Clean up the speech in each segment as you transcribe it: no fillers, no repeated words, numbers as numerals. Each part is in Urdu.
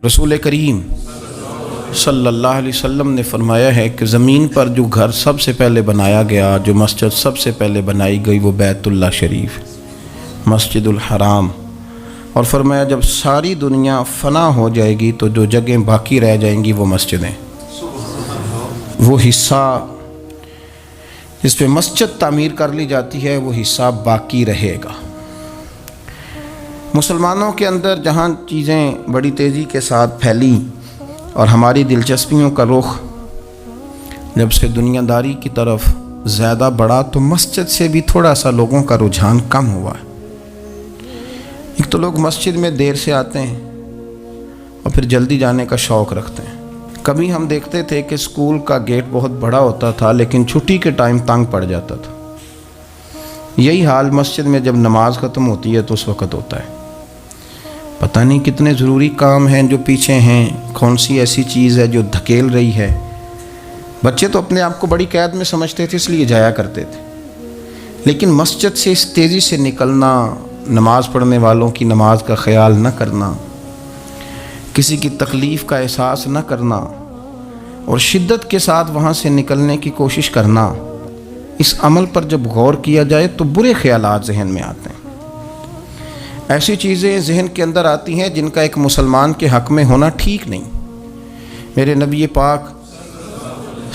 رسول کریم صلی اللہ علیہ وسلم نے فرمایا ہے کہ زمین پر جو گھر سب سے پہلے بنایا گیا، جو مسجد سب سے پہلے بنائی گئی، وہ بیت اللہ شریف، مسجد الحرام۔ اور فرمایا جب ساری دنیا فنا ہو جائے گی تو جو جگہیں باقی رہ جائیں گی وہ مسجدیں، وہ حصہ جس پہ مسجد تعمیر کر لی جاتی ہے وہ حصہ باقی رہے گا۔ مسلمانوں کے اندر جہاں چیزیں بڑی تیزی کے ساتھ پھیلیں اور ہماری دلچسپیوں کا رخ جب سے دنیا داری کی طرف زیادہ بڑھا تو مسجد سے بھی تھوڑا سا لوگوں کا رجحان کم ہوا ہے۔ ایک تو لوگ مسجد میں دیر سے آتے ہیں اور پھر جلدی جانے کا شوق رکھتے ہیں۔ کبھی ہم دیکھتے تھے کہ اسکول کا گیٹ بہت بڑا ہوتا تھا لیکن چھٹی کے ٹائم تنگ پڑ جاتا تھا۔ یہی حال مسجد میں جب نماز ختم ہوتی ہے تو اس وقت ہوتا ہے۔ پتہ نہیں کتنے ضروری کام ہیں جو پیچھے ہیں، کون سی ایسی چیز ہے جو دھکیل رہی ہے۔ بچے تو اپنے آپ کو بڑی قید میں سمجھتے تھے اس لیے جایا کرتے تھے، لیکن مسجد سے اس تیزی سے نکلنا، نماز پڑھنے والوں کی نماز کا خیال نہ کرنا، کسی کی تکلیف کا احساس نہ کرنا اور شدت کے ساتھ وہاں سے نکلنے کی کوشش کرنا، اس عمل پر جب غور کیا جائے تو برے خیالات ذہن میں آتے ہیں۔ ایسی چیزیں ذہن کے اندر آتی ہیں جن کا ایک مسلمان کے حق میں ہونا ٹھیک نہیں۔ میرے نبی پاک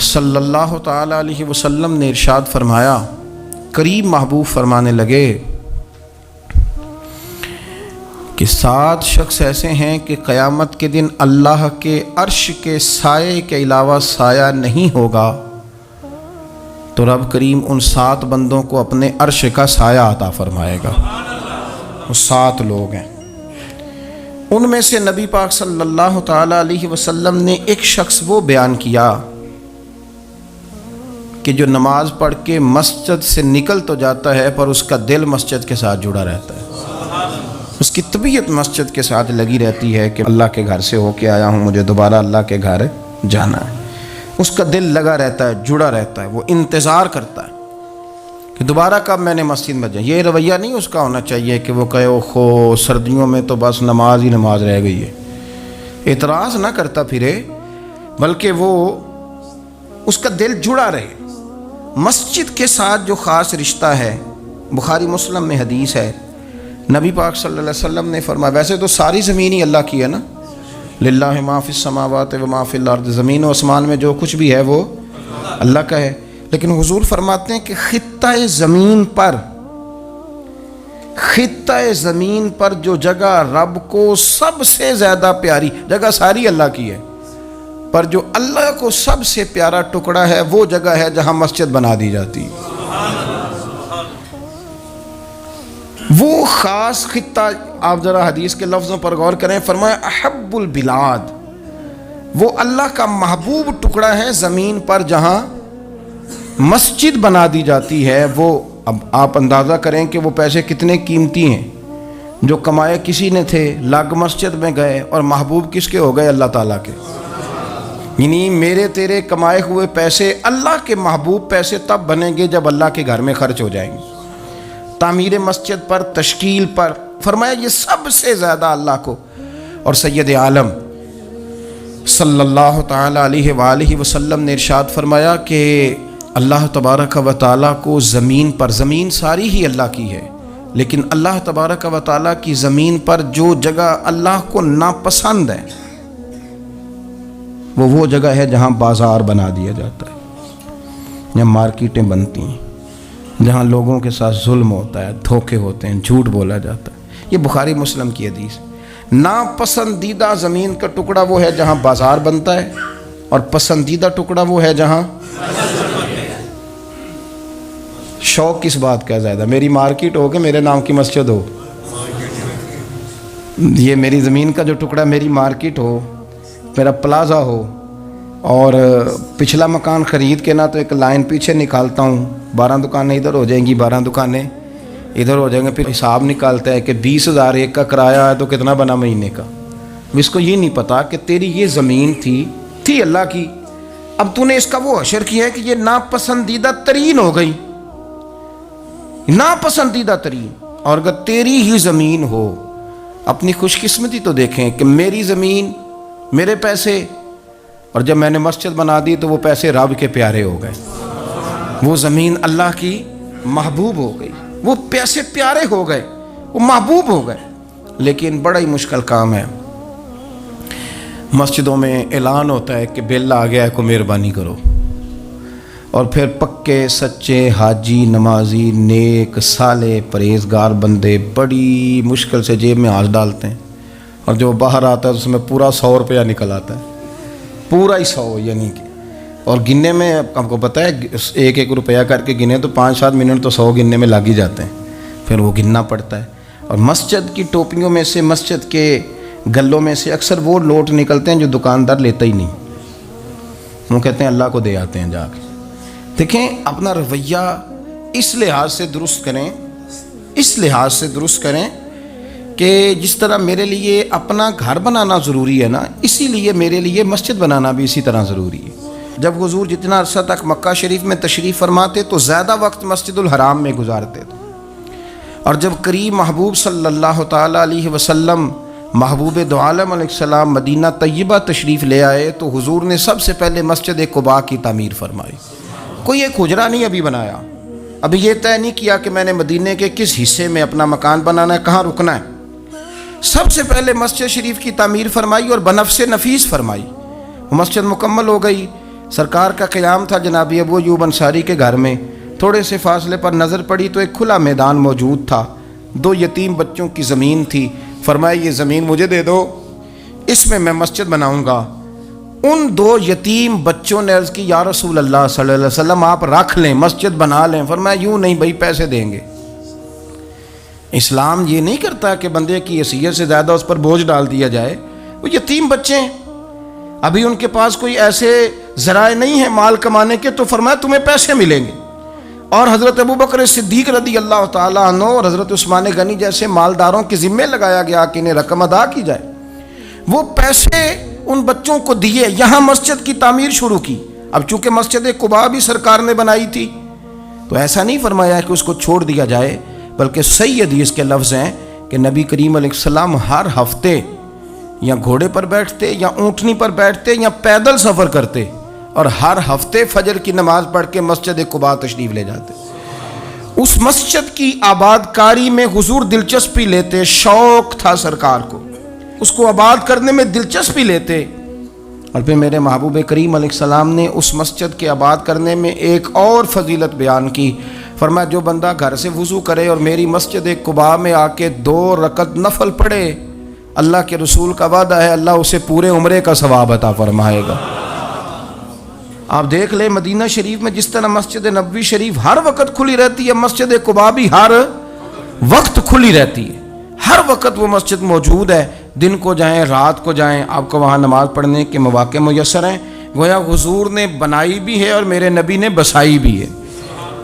صلی اللہ تعالی علیہ وسلم نے ارشاد فرمایا، قریب محبوب فرمانے لگے کہ 7 شخص ایسے ہیں کہ قیامت کے دن اللہ کے عرش کے سائے کے علاوہ سایہ نہیں ہوگا، تو رب کریم ان 7 بندوں کو اپنے عرش کا سایہ عطا فرمائے گا۔ وہ 7 لوگ ہیں، ان میں سے نبی پاک صلی اللہ تعالی علیہ وسلم نے ایک شخص وہ بیان کیا کہ جو نماز پڑھ کے مسجد سے نکل تو جاتا ہے پر اس کا دل مسجد کے ساتھ جڑا رہتا ہے، اس کی طبیعت مسجد کے ساتھ لگی رہتی ہے کہ اللہ کے گھر سے ہو کے آیا ہوں، مجھے دوبارہ اللہ کے گھر جانا ہے۔ اس کا دل لگا رہتا ہے، جڑا رہتا ہے، وہ انتظار کرتا ہے کہ دوبارہ کب میں نے مسجد میں جائیں۔ یہ رویہ نہیں اس کا ہونا چاہیے کہ وہ کہے اوہو سردیوں میں تو بس نماز ہی نماز رہ گئی ہے، اعتراض نہ کرتا پھرے، بلکہ وہ اس کا دل جڑا رہے۔ مسجد کے ساتھ جو خاص رشتہ ہے، بخاری مسلم میں حدیث ہے، نبی پاک صلی اللہ علیہ وسلم نے فرمایا، ویسے تو ساری زمین ہی اللہ کی ہے نا، للہ ما فی السماوات و ما فی الارض، زمین و آسمان میں جو کچھ بھی ہے وہ اللہ کا ہے، لیکن حضور فرماتے ہیں کہ خطہ زمین پر جو جگہ رب کو سب سے زیادہ پیاری، جگہ ساری اللہ کی ہے، پر جو اللہ کو سب سے پیارا ٹکڑا ہے وہ جگہ ہے جہاں مسجد بنا دی جاتی ہے۔ وہ خاص خطہ، آپ ذرا حدیث کے لفظوں پر غور کریں، فرمایا احب البلاد، وہ اللہ کا محبوب ٹکڑا ہے زمین پر جہاں مسجد بنا دی جاتی ہے۔ وہ اب آپ اندازہ کریں کہ وہ پیسے کتنے قیمتی ہیں، جو کمائے کسی نے تھے، لگ مسجد میں گئے، اور محبوب کس کے ہو گئے؟ اللہ تعالیٰ کے۔ یعنی میرے تیرے کمائے ہوئے پیسے اللہ کے محبوب پیسے تب بنیں گے جب اللہ کے گھر میں خرچ ہو جائیں گے، تعمیر مسجد پر، تشکیل پر۔ فرمایا یہ سب سے زیادہ اللہ کو، اور سید عالم صلی اللہ تعالی علیہ وآلہ وسلم نے ارشاد فرمایا کہ اللہ تبارک و تعالیٰ کو زمین پر، زمین ساری ہی اللہ کی ہے، لیکن اللہ تبارک و تعالیٰ کی زمین پر جو جگہ اللہ کو ناپسند ہے وہ جگہ ہے جہاں بازار بنا دیا جاتا ہے، جہاں مارکیٹیں بنتی ہیں، جہاں لوگوں کے ساتھ ظلم ہوتا ہے، دھوکے ہوتے ہیں، جھوٹ بولا جاتا ہے۔ یہ بخاری مسلم کی حدیث۔ ناپسندیدہ زمین کا ٹکڑا وہ ہے جہاں بازار بنتا ہے، اور پسندیدہ ٹکڑا وہ ہے جہاں شوق کس بات کا زیادہ، میری مارکیٹ ہو کہ میرے نام کی مسجد ہو، یہ میری زمین کا جو ٹکڑا میری مارکیٹ ہو، میرا پلازا ہو، اور پچھلا مکان خرید کے نہ تو ایک لائن پیچھے نکالتا ہوں، 12 دکانیں ادھر ہو جائیں گی، 12 دکانیں ادھر ہو جائیں گے، پھر حساب نکالتا ہے کہ 20,000 ایک کا کرایہ ہے تو کتنا بنا مہینے کا۔ اس کو یہ نہیں پتا کہ تیری یہ زمین تھی اللہ کی، اب تو نے اس کا وہ حشر کیا ہے کہ یہ ناپسندیدہ ترین ہو گئی، ناپسندیدہ ترین۔ اور اگر تیری ہی زمین ہو، اپنی خوش قسمتی تو دیکھیں کہ میری زمین میرے پیسے، اور جب میں نے مسجد بنا دی تو وہ پیسے رب کے پیارے ہو گئے، وہ زمین اللہ کی محبوب ہو گئی، وہ پیسے پیارے ہو گئے، وہ محبوب ہو گئے۔ لیکن بڑا ہی مشکل کام ہے، مسجدوں میں اعلان ہوتا ہے کہ بل آ گیا ہے، کو مہربانی کرو، اور پھر پکے سچے حاجی نمازی نیک صالح پرہیزگار بندے بڑی مشکل سے جیب میں ہاتھ ڈالتے ہیں، اور جو باہر آتا ہے اس میں پورا 100 روپیہ نکل آتا ہے، پورا ہی 100، یعنی کہ، اور گننے میں آپ کو پتہ ہے 1 روپیہ کر کے گنے تو 5-7 منٹ تو 100 گننے میں لگ ہی جاتے ہیں، پھر وہ گننا پڑتا ہے۔ اور مسجد کی ٹوپیوں میں سے، مسجد کے گلوں میں سے اکثر وہ لوٹ نکلتے ہیں جو دکاندار لیتا ہی نہیں، وہ کہتے ہیں اللہ کو دے آتے ہیں جا کے۔ دیکھیں اپنا رویہ اس لحاظ سے درست کریں، اس لحاظ سے درست کریں کہ جس طرح میرے لیے اپنا گھر بنانا ضروری ہے نا، اسی لیے میرے لیے مسجد بنانا بھی اسی طرح ضروری ہے۔ جب حضور جتنا عرصہ تک مکہ شریف میں تشریف فرماتے تو زیادہ وقت مسجد الحرام میں گزارتے تھے، اور جب قریب محبوب صلی اللہ تعالیٰ علیہ وسلم محبوب دو عالم علیہ السلام مدینہ طیبہ تشریف لے آئے تو حضور نے سب سے پہلے مسجد قباء کی تعمیر فرمائی۔ کوئی ایک حجرہ نہیں ابھی بنایا، ابھی یہ طے نہیں کیا کہ میں نے مدینے کے کس حصے میں اپنا مکان بنانا ہے، کہاں رکنا ہے۔ سب سے پہلے مسجد شریف کی تعمیر فرمائی اور بنفس نفیس فرمائی، وہ مسجد مکمل ہو گئی۔ سرکار کا قیام تھا جناب ابو ایوب انصاری کے گھر میں، تھوڑے سے فاصلے پر نظر پڑی تو ایک کھلا میدان موجود تھا، 2 یتیم بچوں کی زمین تھی۔ فرمایا یہ زمین مجھے دے دو، اس میں میں مسجد بناؤں گا۔ ان 2 یتیم بچوں نے عرض کی یا رسول اللہ صلی اللہ علیہ وسلم آپ رکھ لیں، مسجد بنا لیں۔ فرمایا یوں نہیں بھائی، پیسے دیں گے۔ اسلام یہ نہیں کرتا کہ بندے کی حیثیت سے زیادہ اس پر بوجھ ڈال دیا جائے، وہ یتیم بچے ہیں، ابھی ان کے پاس کوئی ایسے ذرائع نہیں ہیں مال کمانے کے، تو فرمایا تمہیں پیسے ملیں گے۔ اور حضرت ابوبکر صدیق رضی اللہ تعالیٰ عنہ اور حضرت عثمان غنی جیسے مالداروں کے ذمے لگایا گیا کہ انہیں رقم ادا کی جائے۔ وہ پیسے ان بچوں کو دیے، یہاں مسجد کی تعمیر شروع کی۔ اب چونکہ مسجد قباء بھی سرکار نے بنائی تھی تو ایسا نہیں فرمایا کہ اس کو چھوڑ دیا جائے، بلکہ صحیح حدیث کے لفظ ہیں کہ نبی کریم علیہ السلام ہر ہفتے یا گھوڑے پر بیٹھتے یا اونٹنی پر بیٹھتے یا پیدل سفر کرتے، اور ہر ہفتے فجر کی نماز پڑھ کے مسجد قباء تشریف لے جاتے۔ اس مسجد کی آباد کاری میں حضور دلچسپی لیتے، شوق تھا سرکار کو، اس کو آباد کرنے میں دلچسپی لیتے۔ اور پھر میرے محبوب کریم علیہ السلام نے اس مسجد کے آباد کرنے میں ایک اور فضیلت بیان کی۔ فرمایا جو بندہ گھر سے وضو کرے اور میری مسجد قباء میں آ کے 2 رکعت نفل پڑھے، اللہ کے رسول کا وعدہ ہے اللہ اسے پورے عمرے کا ثواب عطا فرمائے گا۔ آپ دیکھ لیں مدینہ شریف میں جس طرح مسجد نبوی شریف ہر وقت کھلی رہتی ہے، مسجد قباء بھی ہر وقت کھلی رہتی ہے، ہر وقت وہ مسجد موجود ہے۔ دن کو جائیں رات کو جائیں، آپ کو وہاں نماز پڑھنے کے مواقع میسر ہیں۔ گویا حضور نے بنائی بھی ہے اور میرے نبی نے بسائی بھی ہے،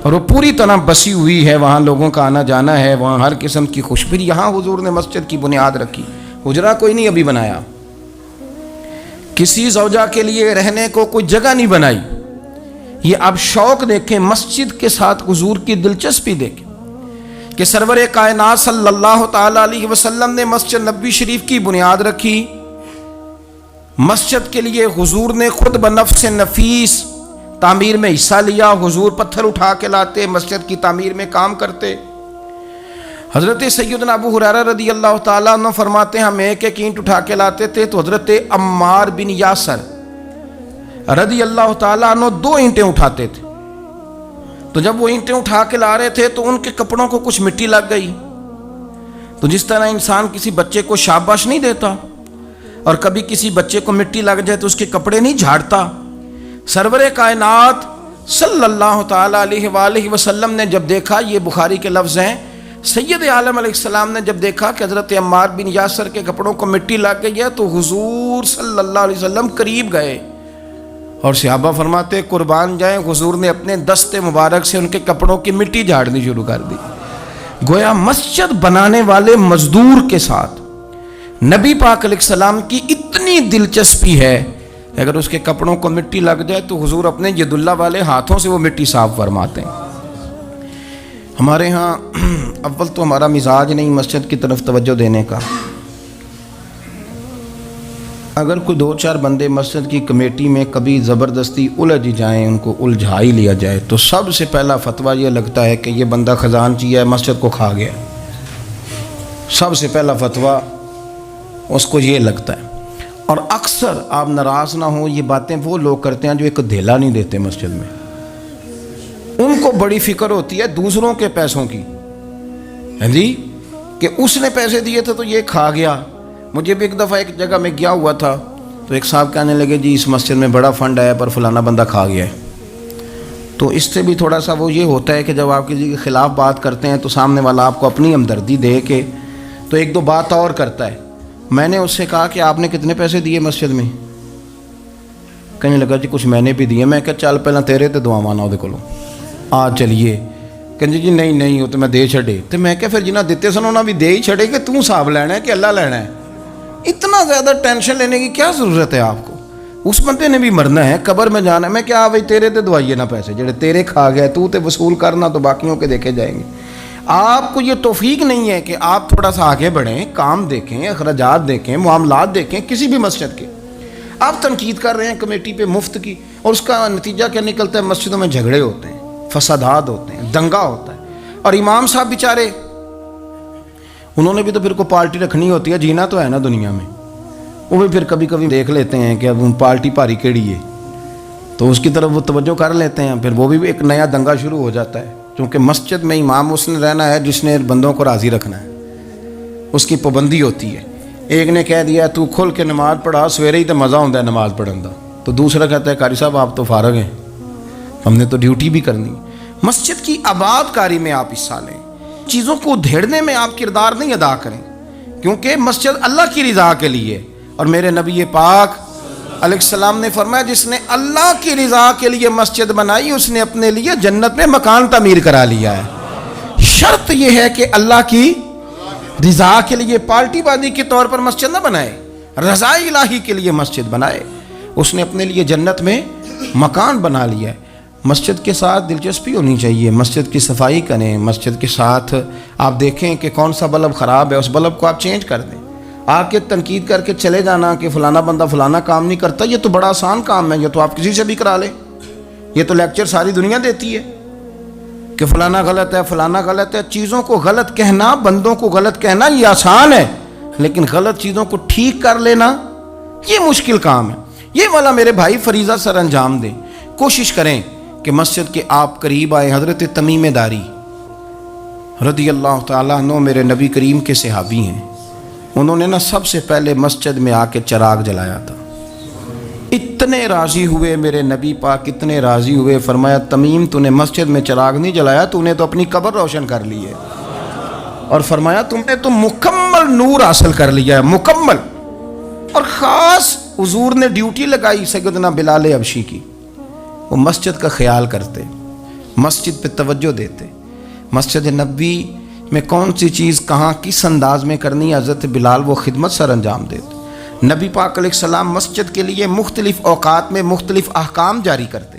اور وہ پوری طرح بسی ہوئی ہے، وہاں لوگوں کا آنا جانا ہے، وہاں ہر قسم کی خوشبری۔ یہاں حضور نے مسجد کی بنیاد رکھی، حجرہ کوئی نہیں ابھی بنایا، کسی زوجہ کے لیے رہنے کو کوئی جگہ نہیں بنائی۔ یہ اب شوق دیکھیں، مسجد کے ساتھ حضور کی دلچسپی دیکھیں کہ سرور کائنات صلی اللہ تعالیٰ علیہ وسلم نے مسجد نبوی شریف کی بنیاد رکھی۔ مسجد کے لیے حضور نے خود بنفس نفیس تعمیر میں حصہ لیا، حضور پتھر اٹھا کے لاتے، مسجد کی تعمیر میں کام کرتے۔ حضرت سیدنا ابو ہریرہ رضی اللہ تعالیٰ عنہ فرماتے ہیں ہم ایک اینٹ اٹھا کے لاتے تھے تو حضرت عمار بن یاسر رضی اللہ تعالیٰ عنہ 2 اینٹیں اٹھاتے تھے، تو جب وہ اینٹیں اٹھا کے لا رہے تھے تو ان کے کپڑوں کو کچھ مٹی لگ گئی۔ تو جس طرح انسان کسی بچے کو شاباش نہیں دیتا اور کبھی کسی بچے کو مٹی لگ جائے تو اس کے کپڑے نہیں جھاڑتا، سرور کائنات صلی اللہ تعالیٰ علیہ وآلہ وسلم نے جب دیکھا، یہ بخاری کے لفظ ہیں، سید عالم علیہ السلام نے جب دیکھا کہ حضرت عمار بن یاسر کے کپڑوں کو مٹی لگ گئی ہے تو حضور صلی اللہ علیہ وسلم قریب گئے، اور صحابہ فرماتے قربان جائیں حضور نے اپنے دست مبارک سے ان کے کپڑوں کی مٹی جھاڑنی شروع کر دی۔ گویا مسجد بنانے والے مزدور کے ساتھ نبی پاک علیہ السلام کی اتنی دلچسپی ہے، اگر اس کے کپڑوں کو مٹی لگ جائے تو حضور اپنے ید اللہ والے ہاتھوں سے وہ مٹی صاف فرماتے ہیں۔ ہمارے ہاں اول تو ہمارا مزاج نہیں مسجد کی طرف توجہ دینے کا، اگر کوئی 2-4 بندے مسجد کی کمیٹی میں کبھی زبردستی الجھ جائیں، ان کو الجھا ہی لیا جائے، تو سب سے پہلا فتویٰ یہ لگتا ہے کہ یہ بندہ خزانچی ہے، مسجد کو کھا گیا۔ سب سے پہلا فتویٰ اس کو یہ لگتا ہے۔ اور اکثر آپ ناراض نہ ہوں، یہ باتیں وہ لوگ کرتے ہیں جو ایک دھیلا نہیں دیتے مسجد میں۔ ان کو بڑی فکر ہوتی ہے دوسروں کے پیسوں کی، ہاں جی، کہ اس نے پیسے دیے تھے تو یہ کھا گیا۔ مجھے بھی ایک دفعہ ایک جگہ میں گیا ہوا تھا، تو ایک صاحب کہنے لگے جی اس مسجد میں بڑا فنڈ آیا پر فلانا بندہ کھا گیا ہے۔ تو اس سے بھی تھوڑا سا وہ یہ ہوتا ہے کہ جب آپ کسی کے خلاف بات کرتے ہیں تو سامنے والا آپ کو اپنی ہمدردی دے کے تو 1-2 بات اور کرتا ہے۔ میں نے اس سے کہا کہ آپ نے کتنے پیسے دیے مسجد میں؟ کہنے لگا جی کچھ میں نے بھی دیے۔ میں کہا چل پہلے تیرے تے دعا مانا وہ کولوں آ چلیے۔ کہنے جی نہیں وہ تو میں دے چھڑے۔ تو میں کہا پھر جنہ دیتے سن انہاں بھی دے ہی چھڑے کہ توں حساب لینا ہے کہ اللہ لینا ہے؟ اتنا زیادہ ٹینشن لینے کی کیا ضرورت ہے آپ کو؟ اس بندے نے بھی مرنا ہے، قبر میں جانا ہے۔ میں کیا بھائی تیرے تے دعائیے نہ پیسے جڑے تیرے کھا گئے، تو تے وصول کرنا تو باقیوں کے دیکھے جائیں گے۔ آپ کو یہ توفیق نہیں ہے کہ آپ تھوڑا سا آگے بڑھیں، کام دیکھیں، اخراجات دیکھیں، معاملات دیکھیں کسی بھی مسجد کے۔ آپ تنقید کر رہے ہیں کمیٹی پہ مفت کی، اور اس کا نتیجہ کیا نکلتا ہے؟ مسجدوں میں جھگڑے ہوتے ہیں، فسادات ہوتے ہیں، دنگا ہوتا ہے۔ اور امام صاحب بیچارے، انہوں نے بھی تو پھر کو پارٹی رکھنی ہوتی ہے، جینا تو ہے نا دنیا میں۔ وہ بھی پھر کبھی کبھی دیکھ لیتے ہیں کہ اب پارٹی بھاری کیڑی ہے، تو اس کی طرف وہ توجہ کر لیتے ہیں، پھر وہ بھی ایک نیا دنگا شروع ہو جاتا ہے۔ کیونکہ مسجد میں امام اس نے رہنا ہے جس نے بندوں کو راضی رکھنا ہے، اس کی پابندی ہوتی ہے۔ ایک نے کہہ دیا تو کھل کے نماز پڑھا، سویرے ہی تو مزہ ہوتا ہے نماز پڑھن دا، تو دوسرا کہتا ہے قاری صاحب آپ تو فارغ ہیں، ہم نے تو ڈیوٹی بھی کرنی ہے۔ مسجد کی آباد کاری میں آپ حصہ لیں، چیزوں کو ادھیڑنے میں آپ کردار نہیں ادا کریں، کیونکہ مسجد اللہ کی رضا کے لیے۔ اور میرے نبی پاک علیہ السلام نے فرمایا جس نے اللہ کی رضا کے لیے مسجد بنائی اس نے اپنے لیے جنت میں مکان تعمیر کرا لیا ہے۔ شرط یہ ہے کہ اللہ کی رضا کے لیے پارٹی بازی کے طور پر مسجد نہ بنائے، رضا الہی کے لیے مسجد بنائے۔ اس نے اپنے لیے جنت میں مکان بنا لیا ہے۔ مسجد کے ساتھ دلچسپی ہونی چاہیے، مسجد کی صفائی کریں، مسجد کے ساتھ آپ دیکھیں کہ کون سا بلب خراب ہے، اس بلب کو آپ چینج کر دیں۔ آ کے تنقید کر کے چلے جانا کہ فلانا بندہ فلانا کام نہیں کرتا، یہ تو بڑا آسان کام ہے، یہ تو آپ کسی سے بھی کرا لیں۔ یہ تو لیکچر ساری دنیا دیتی ہے کہ فلانا غلط ہے، فلانا غلط ہے۔ چیزوں کو غلط کہنا، بندوں کو غلط کہنا یہ آسان ہے، لیکن غلط چیزوں کو ٹھیک کر لینا یہ مشکل کام ہے۔ یہ والا میرے بھائی فریضہ سر انجام دیں، کوشش کریں کہ مسجد کے آپ قریب آئے۔ حضرت تمیم داری رضی اللہ تعالیٰ عنہ میرے نبی کریم کے صحابی ہیں، انہوں نے سب سے پہلے مسجد میں آ کے چراغ جلایا تھا۔ اتنے راضی ہوئے میرے نبی پاک، اتنے راضی ہوئے، فرمایا تمیم تو نے مسجد میں چراغ نہیں جلایا، تو نے تو اپنی قبر روشن کر لی ہے، اور فرمایا تم نے تو مکمل نور حاصل کر لیا ہے، مکمل۔ اور خاص حضور نے ڈیوٹی لگائی سیدنا بلال حبشی کی، وہ مسجد کا خیال کرتے، مسجد پہ توجہ دیتے، مسجد نبوی میں کون سی چیز کہاں کس انداز میں کرنی ہے، حضرت بلال وہ خدمت سر انجام دیتے۔ نبی پاک علیہ السلام مسجد کے لیے مختلف اوقات میں مختلف احکام جاری کرتے۔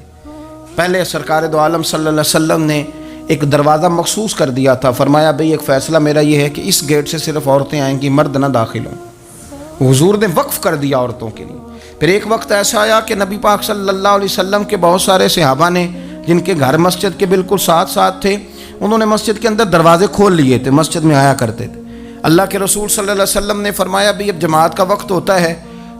پہلے سرکار دو عالم صلی اللہ علیہ وسلم نے ایک دروازہ مخصوص کر دیا تھا، فرمایا بھئی ایک فیصلہ میرا یہ ہے کہ اس گیٹ سے صرف عورتیں آئیں گی، مرد نہ داخل ہوں۔ حضور نے وقف کر دیا عورتوں کے لیے۔ پھر ایک وقت ایسا آیا کہ نبی پاک صلی اللہ علیہ وسلم کے بہت سارے صحابہ نے، جن کے گھر مسجد کے بالکل ساتھ ساتھ تھے، انہوں نے مسجد کے اندر دروازے کھول لیے تھے، مسجد میں آیا کرتے تھے۔ اللہ کے رسول صلی اللہ علیہ وسلم نے فرمایا بھی اب جماعت کا وقت ہوتا ہے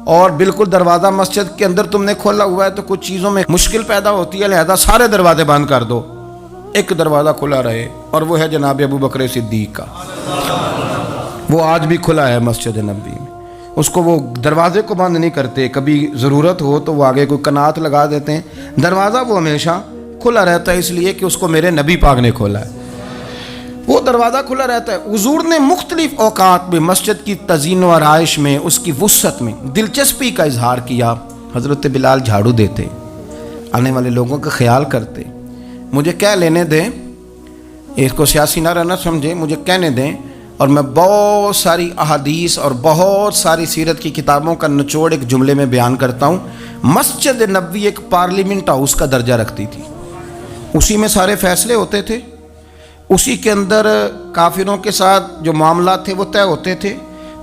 اور بالکل دروازہ مسجد کے اندر تم نے کھولا ہوا ہے تو کچھ چیزوں میں مشکل پیدا ہوتی ہے، لہذا سارے دروازے بند کر دو، ایک دروازہ کھلا رہے، اور وہ ہے جناب ابو بکر صدیق کا۔ وہ آج بھی کھلا ہے مسجد نبوی میں، اس کو وہ دروازے کو بند نہیں کرتے، کبھی ضرورت ہو تو وہ آگے کوئی کنات لگا دیتے ہیں، دروازہ وہ ہمیشہ کھلا رہتا ہے، اس لیے کہ اس کو میرے نبی پاک نے کھولا ہے، وہ دروازہ کھلا رہتا ہے۔ حضور نے مختلف اوقات میں مسجد کی تزئین و آرائش میں، اس کی وسعت میں دلچسپی کا اظہار کیا۔ حضرت بلال جھاڑو دیتے، آنے والے لوگوں کا خیال کرتے۔ مجھے کہہ لینے دیں، اس کو سیاسی نہ رہنا سمجھے، مجھے کہنے دیں، اور میں بہت ساری احادیث اور بہت ساری سیرت کی کتابوں کا نچوڑ ایک جملے میں بیان کرتا ہوں۔ مسجد نبوی ایک پارلیمنٹ ہاؤس کا درجہ رکھتی تھی، اسی میں سارے فیصلے ہوتے تھے، اسی کے اندر کافروں کے ساتھ جو معاملات تھے وہ طے ہوتے تھے،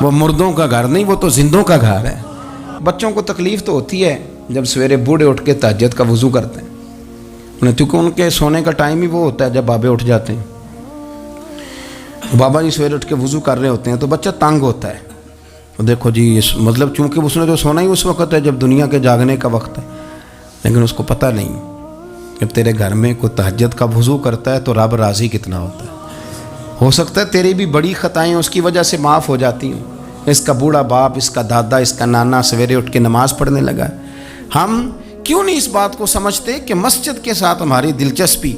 وہ مردوں کا گھر نہیں، وہ تو زندوں کا گھر ہے۔ بچوں کو تکلیف تو ہوتی ہے جب سویرے بوڑھے اٹھ کے تہجد کا وضو کرتے ہیں، کیونکہ ان کے سونے کا ٹائم ہی وہ ہوتا ہے جب بابے اٹھ جاتے ہیں۔ بابا جی سویرے اٹھ کے وضو کر رہے ہوتے ہیں تو بچہ تنگ ہوتا ہے، دیکھو جی مطلب چونکہ اس نے تو سونا ہی اس وقت ہے جب دنیا کے جاگنے کا وقت ہے، لیکن اس کو پتہ نہیں جب تیرے گھر میں کوئی تہجد کا وضو کرتا ہے تو رب راضی کتنا ہوتا ہے۔ ہو سکتا ہے تیری بھی بڑی خطائیں اس کی وجہ سے معاف ہو جاتی ہیں، اس کا بوڑھا باپ، اس کا دادا، اس کا نانا سویرے اٹھ کے نماز پڑھنے لگا ہے۔ ہم کیوں نہیں اس بات کو سمجھتے کہ مسجد کے ساتھ ہماری دلچسپی،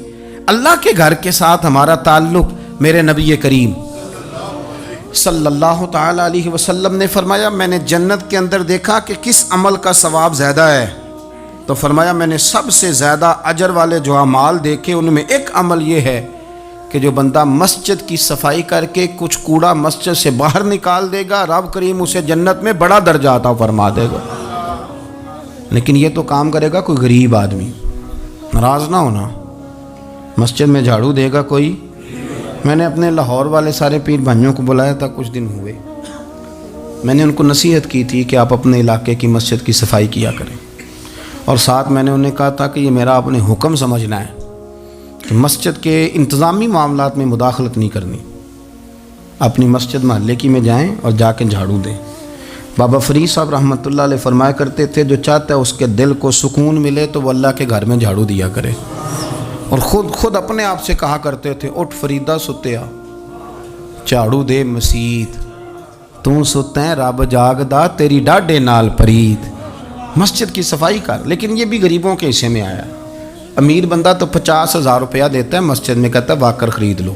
اللہ کے گھر کے ساتھ ہمارا تعلق، میرے نبی کریم صلی اللہ تعالی علیہ وسلم نے فرمایا میں نے جنت کے اندر دیکھا کہ کس عمل کا ثواب زیادہ ہے، تو فرمایا میں نے سب سے زیادہ اجر والے جو اعمال دیکھے ان میں ایک عمل یہ ہے کہ جو بندہ مسجد کی صفائی کر کے کچھ کوڑا مسجد سے باہر نکال دے گا، رب کریم اسے جنت میں بڑا درجہ عطا فرما دے گا۔ لیکن یہ تو کام کرے گا کوئی غریب آدمی، ناراض نہ ہونا، مسجد میں جھاڑو دے گا کوئی۔ میں نے اپنے لاہور والے سارے پیر بھائیوں کو بلایا تھا، کچھ دن ہوئے، میں نے ان کو نصیحت کی تھی کہ آپ اپنے علاقے کی مسجد کی صفائی کیا کریں، اور ساتھ میں نے انہیں کہا تھا کہ یہ میرا اپنے حکم سمجھنا ہے کہ مسجد کے انتظامی معاملات میں مداخلت نہیں کرنی، اپنی مسجد محلے کی میں جائیں اور جا کے جھاڑو دیں۔ بابا فرید صاحب رحمۃ اللہ علیہ فرمایا کرتے تھے جو چاہتا ہے اس کے دل کو سکون ملے تو وہ اللہ کے گھر میں جھاڑو دیا کرے، اور خود اپنے آپ سے کہا کرتے تھے اٹھ فریدہ ستیا جھاڑو دے مسجد، تو ستیں رب جاگدا تیری ڈاڈے نال پرید، مسجد کی صفائی کر۔ لیکن یہ بھی غریبوں کے حصے میں آیا، امیر بندہ تو 50,000 روپیہ دیتا ہے مسجد میں، کہتا ہے واکر خرید لو،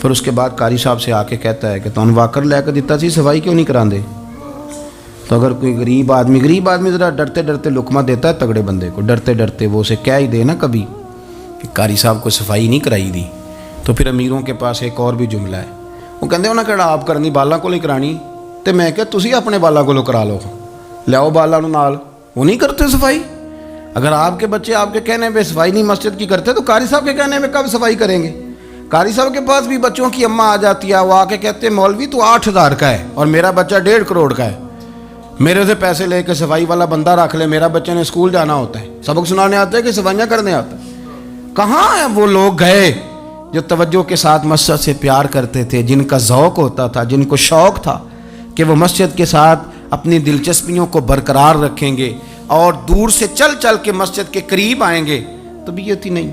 پھر اس کے بعد قاری صاحب سے آ کے کہتا ہے کہ تو ان واکر لے کے دیتا سی، صفائی کیوں نہیں کرا دے؟ تو اگر کوئی غریب آدمی ذرا ڈرتے ڈرتے لقمہ دیتا ہے تگڑے بندے کو، ڈرتے ڈرتے وہ اسے کہہ ہی دے نا کبھی کہ قاری صاحب کو صفائی نہیں کرائی دی، تو پھر امیروں کے پاس ایک اور بھی جملہ ہے، وہ کہتے ہیں انہیں کہڑا آپ کرنی بالاں کو نہیں کرانی، تو میں کہ تسی اپنے بالاں کو کرا لو، لیاؤ بالاں نال، وہ نہیں کرتے صفائی۔ اگر آپ کے بچے آپ کے کہنے پہ صفائی نہیں مسجد کی کرتے تو قاری صاحب کے کہنے میں کب صفائی کریں گے؟ قاری صاحب کے پاس بھی بچوں کی اماں آ جاتی ہے، وہ آ کے کہتے ہیں مولوی تو 8,000 کا ہے اور میرا بچہ 1.5 کروڑ کا ہے، میرے سے پیسے لے کے صفائی والا بندہ رکھ لے، میرا بچے نے اسکول جانا ہوتا ہے، سبق سنانے آتا ہے کہ صفائیاں کرنے آتا ہے۔ کہاں ہیں وہ لوگ گئے جو توجہ کے ساتھ مسجد سے پیار کرتے تھے، جن کا ذوق ہوتا تھا، جن کو شوق تھا کہ وہ مسجد کے ساتھ اپنی دلچسپیوں کو برقرار رکھیں گے اور دور سے چل چل کے مسجد کے قریب آئیں گے؟ طبیعت ہی نہیں،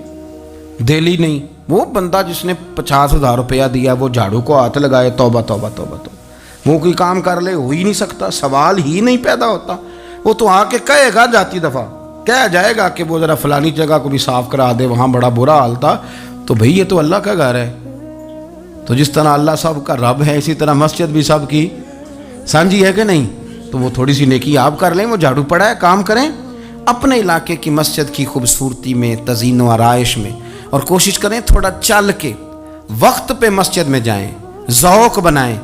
دل ہی نہیں۔ وہ بندہ جس نے 50,000 روپیہ دیا وہ جھاڑو کو ہاتھ لگائے، توبہ توبہ توبہ توبہ، وہ کوئی کام کر لے، ہو ہی نہیں سکتا، سوال ہی نہیں پیدا ہوتا۔ وہ تو آ کے کہے گا جاتی دفعہ، کہہ جائے گا کہ وہ ذرا فلانی جگہ کو بھی صاف کرا دے، وہاں بڑا برا حال تھا، تو بھئی یہ تو اللہ کا گھر ہے، تو جس طرح اللہ سب کا رب ہے اسی طرح مسجد بھی سب کی سانجھی ہے کہ نہیں؟ تو وہ تھوڑی سی نیکی آپ کر لیں، وہ جھاڑو پڑا ہے، کام کریں اپنے علاقے کی مسجد کی خوبصورتی میں، تزئین و آرائش میں، اور کوشش کریں تھوڑا چل کے وقت پہ مسجد میں جائیں، ذوق بنائیں۔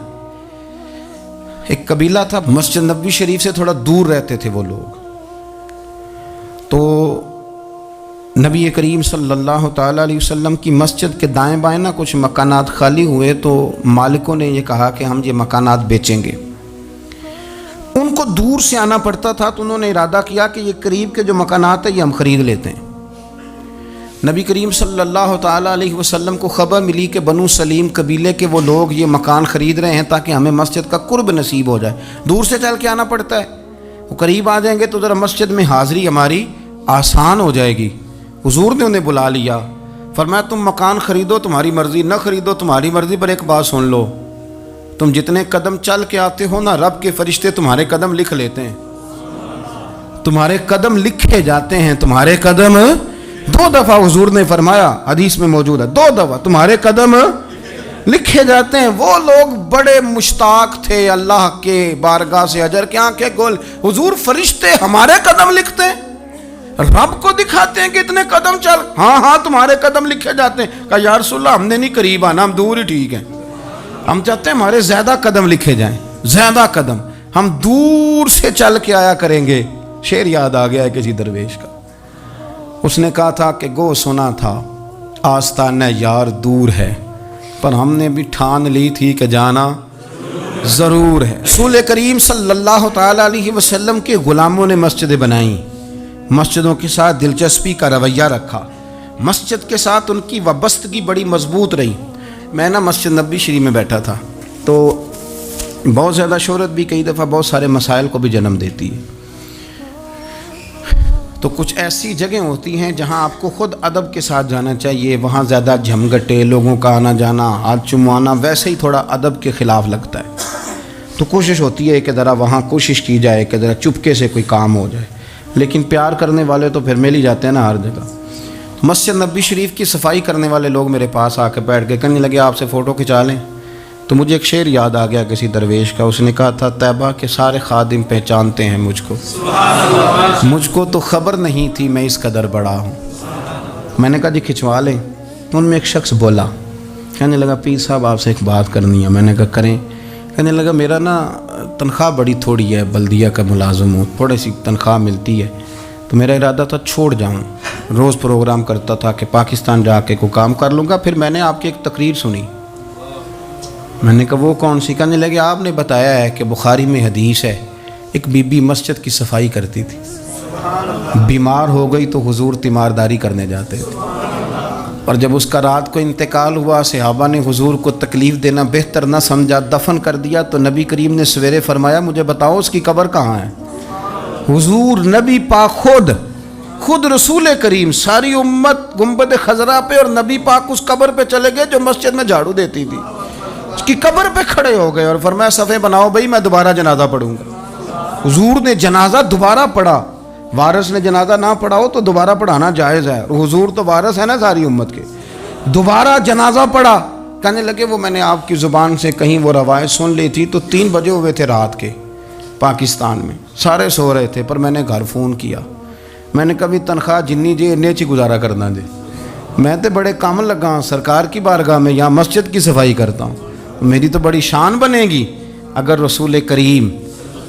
ایک قبیلہ تھا مسجد نبوی شریف سے تھوڑا دور رہتے تھے وہ لوگ، تو نبی کریم صلی اللہ تعالیٰ علیہ وسلم کی مسجد کے دائیں بائیں نا کچھ مکانات خالی ہوئے، تو مالکوں نے یہ کہا کہ ہم یہ مکانات بیچیں گے۔ ان کو دور سے آنا پڑتا تھا تو انہوں نے ارادہ کیا کہ یہ قریب کے جو مکانات ہیں یہ ہم خرید لیتے ہیں۔ نبی کریم صلی اللہ تعالیٰ علیہ وسلم کو خبر ملی کہ بنو سلیم قبیلے کے وہ لوگ یہ مکان خرید رہے ہیں تاکہ ہمیں مسجد کا قرب نصیب ہو جائے، دور سے چل کے آنا پڑتا ہے، وہ قریب آ جائیں گے تو ذرا مسجد میں حاضری ہماری آسان ہو جائے گی۔ حضور نے انہیں بلا لیا، فرمایا تم مکان خریدو تمہاری مرضی، نہ خریدو تمہاری مرضی، پر ایک بات سن لو، تم جتنے قدم چل کے آتے ہو نا، رب کے فرشتے تمہارے قدم لکھ لیتے ہیں، تمہارے قدم لکھے جاتے ہیں، تمہارے قدم 2 دفعہ حضور نے فرمایا، حدیث میں موجود ہے، 2 دفعہ تمہارے قدم لکھے جاتے ہیں۔ وہ لوگ بڑے مشتاق تھے اللہ کے بارگاہ سے اجر کے آنکھیں کھول، حضور فرشتے ہمارے قدم لکھتے ہیں، رب کو دکھاتے ہیں کہ اتنے قدم چل، ہاں تمہارے قدم لکھے جاتے ہیں۔ کہا یا رسول اللہ ہم نے نہیں قریب آنا، ہم دور ہی ٹھیک ہیں، ہم چاہتے ہیں ہمارے زیادہ قدم لکھے جائیں، زیادہ قدم، ہم دور سے چل کے آیا کریں گے۔ شعر یاد آ گیا ہے کسی درویش کا، اس نے کہا تھا کہ گو سنا تھا آستانہ یار دور ہے، پر ہم نے بھی ٹھان لی تھی کہ جانا ضرور ہے۔ رسول کریم صلی اللہ تعالیٰ علیہ وسلم کے غلاموں نے مسجدیں بنائیں، مسجدوں کے ساتھ دلچسپی کا رویہ رکھا، مسجد کے ساتھ ان کی وابستگی بڑی مضبوط رہی۔ میں نا مسجد نبوی شریف میں بیٹھا تھا تو بہت زیادہ شہرت بھی کئی دفعہ بہت سارے مسائل کو بھی جنم دیتی ہے، تو کچھ ایسی جگہیں ہوتی ہیں جہاں آپ کو خود ادب کے ساتھ جانا چاہیے، وہاں زیادہ جھمگٹے لوگوں کا آنا جانا، ہاتھ چموانا ویسے ہی تھوڑا ادب کے خلاف لگتا ہے، تو کوشش ہوتی ہے کہ ذرا وہاں کوشش کی جائے کہ ذرا چپکے سے کوئی کام ہو جائے، لیکن پیار کرنے والے تو پھر مل ہی جاتے ہیں نا ہر جگہ۔ مسجد نبوی شریف کی صفائی کرنے والے لوگ میرے پاس آ کے بیٹھ کے کہنے لگے آپ سے فوٹو کھنچا لیں، تو مجھے ایک شعر یاد آ گیا کسی درویش کا، اس نے کہا تھا طیبہ کے سارے خادم پہچانتے ہیں مجھ کو تو خبر نہیں تھی میں اس قدر بڑا ہوں۔ میں نے کہا جی کھنچوا لیں، ان میں ایک شخص بولا، کہنے لگا پیر صاحب آپ سے ایک بات کرنی ہے۔ میں نے کہا کریں۔ کہنے لگا میرا نا تنخواہ بڑی تھوڑی ہے، بلدیہ کا ملازم ہوں، تھوڑی سی تنخواہ ملتی ہے، تو میرا ارادہ تھا چھوڑ جاؤں، روز پروگرام کرتا تھا کہ پاکستان جا کے کوئی کام کر لوں گا۔ پھر میں نے آپ کی ایک تقریر سنی، میں نے کہا وہ کون سی؟ کہنے لگے آپ نے بتایا ہے کہ بخاری میں حدیث ہے ایک بی بی مسجد کی صفائی کرتی تھی، بیمار ہو گئی تو حضور تیمارداری کرنے جاتے تھے، اور جب اس کا رات کو انتقال ہوا صحابہ نے حضور کو تکلیف دینا بہتر نہ سمجھا، دفن کر دیا، تو نبی کریم نے سویرے فرمایا مجھے بتاؤ اس کی قبر کہاں ہے؟ حضور نبی پاک خود رسول کریم ساری امت گنبد خضرا پہ اور نبی پاک اس قبر پہ چلے گئے جو مسجد میں جھاڑو دیتی تھی، اس کی قبر پہ کھڑے ہو گئے اور فرمایا صفیں بناؤ بھائی میں دوبارہ جنازہ پڑھوں گا۔ حضور نے جنازہ دوبارہ پڑھا، وارث نے جنازہ نہ پڑھا ہو تو دوبارہ پڑھانا جائز ہے، حضور تو وارث ہے نا ساری امت کے، دوبارہ جنازہ پڑھا۔ کہنے لگے وہ میں نے آپ کی زبان سے کہیں وہ روایت سن لی تھی، تو 3 بجے ہوئے تھے رات کے پاکستان میں، سارے سو رہے تھے، پر میں نے گھر فون کیا، میں نے کبھی تنخواہ جنی جی انے چی گزارا کرنا جی، میں تو بڑے کام لگا ہوں سرکار کی بارگاہ میں، یہاں مسجد کی صفائی کرتا ہوں، میری تو بڑی شان بنے گی اگر رسول کریم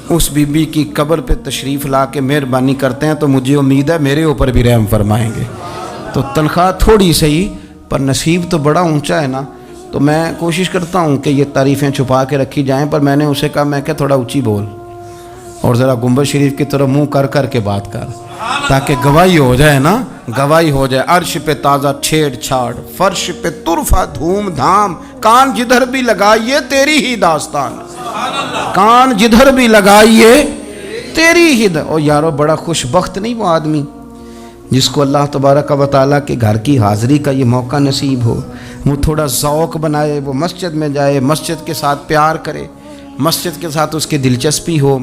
اس بی بی کی قبر پہ تشریف لا کے مہربانی کرتے ہیں، تو مجھے امید ہے میرے اوپر بھی رحم فرمائیں گے۔ تو تنخواہ تھوڑی صحیح پر نصیب تو بڑا اونچا ہے نا، تو میں کوشش کرتا ہوں کہ یہ تعریفیں چھپا کے رکھی جائیں، پر میں نے اسے کہا میں کہ تھوڑا اونچی بول اور ذرا گنبد شریف کی طرف منہ کر کے بات کر، تاکہ گواہی ہو جائے نا، گواہی ہو جائے۔ عرش پہ تازہ چھیڑ چھاڑ، فرش پہ طرفہ دھوم دھام، کان جدھر بھی لگائیے تیری ہی داستان، کان جدھر بھی لگائیے تیری ہی او یارو بڑا خوش بخت نہیں وہ آدمی جس کو اللہ تبارک و تعالیٰ کے گھر کی حاضری کا یہ موقع نصیب ہو، وہ تھوڑا ذوق بنائے، وہ مسجد میں جائے، مسجد کے ساتھ پیار کرے، مسجد کے ساتھ اس کی دلچسپی ہو۔